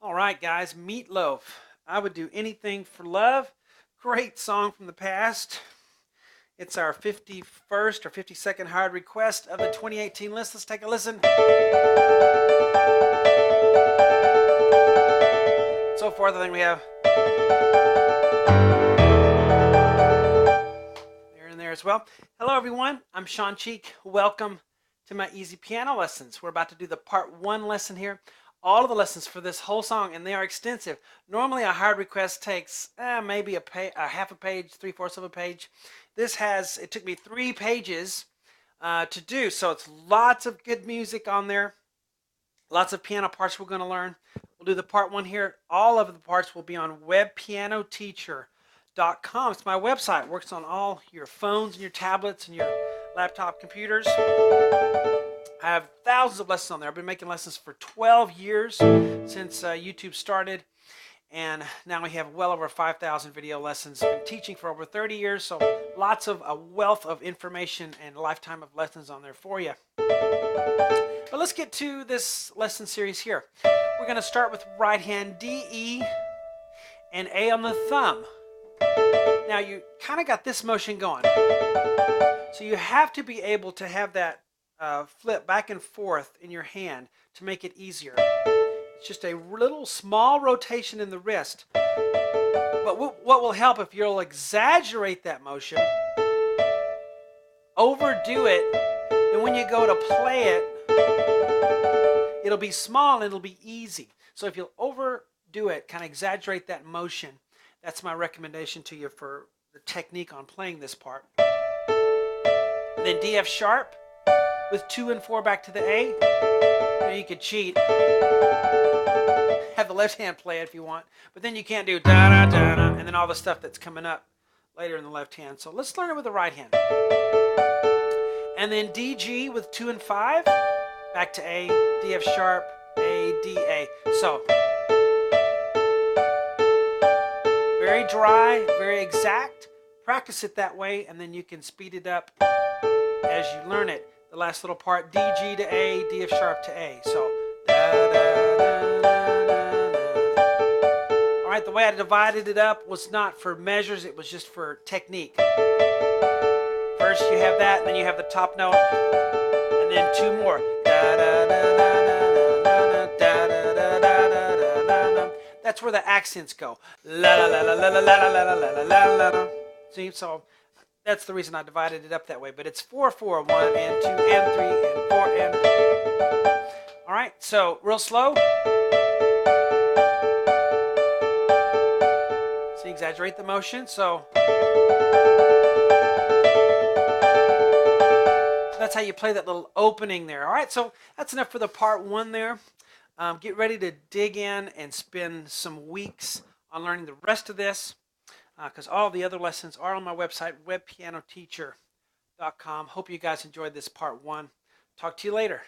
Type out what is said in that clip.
All right, guys, Meatloaf. I would do anything for love. Great song from the past. It's our 51st or 52nd hard request of the 2018 list. Let's take a listen. So forth, I think we have there and there as well. Hello, everyone. I'm Sean Cheek. Welcome to my easy piano lessons. We're about to do the part 1 lesson here. All of the lessons for this whole song, and they are extensive. Normally a hard request takes maybe a half a page, 3/4 of a page. It took me 3 pages to do, so it's lots of good music on there, lots of piano parts we're going to learn. We'll do the part 1 here. All of the parts will be on webpianoteacher.com. It's my website. It works on all your phones and your tablets and your laptop computers. I have thousands of lessons on there. I've been making lessons for 12 years since YouTube started, and now we have well over 5,000 video lessons. I've been teaching for over 30 years, so lots of a wealth of information and a lifetime of lessons on there for you. But let's get to this lesson series here. We're going to start with right hand D, E, and A on the thumb. Now you kind of got this motion going, so you have to be able to have that flip back and forth in your hand to make it easier. It's just a little small rotation in the wrist. But what will help if you'll exaggerate that motion, overdo it, and when you go to play it, it'll be small and it'll be easy. So if you'll overdo it, kind of exaggerate that motion, that's my recommendation to you for the technique on playing this part. And then D, F sharp with 2 and 4 back to the A. You could cheat. Have the left hand play it if you want. But then you can't do da da da da and then all the stuff that's coming up later in the left hand. So let's learn it with the right hand. And then D, G with 2 and 5. Back to A, D, F sharp, A, D, A. So very dry, very exact. Practice it that way, and then you can speed it up as you learn it. The last little part, D, G to A, D, F sharp to A. So, da, da, da, da, da, da. All right, the way I divided it up was not for measures, it was just for technique. First you have that, and then you have the top note, and then 2 more. Da, da, da, da, da, da, da, da, da, da, da. That's where the accents go. La la la la la la la la la la la la. See, so that's the reason I divided it up that way. But it's 4, 4, 1, and 2, and 3, and 4, and... All right, so real slow. See, exaggerate the motion. So that's how you play that little opening there. All right, so that's enough for the part 1 there. Get ready to dig in and spend some weeks on learning the rest of this, because all the other lessons are on my website, webpianoteacher.com. Hope you guys enjoyed this part 1. Talk to you later.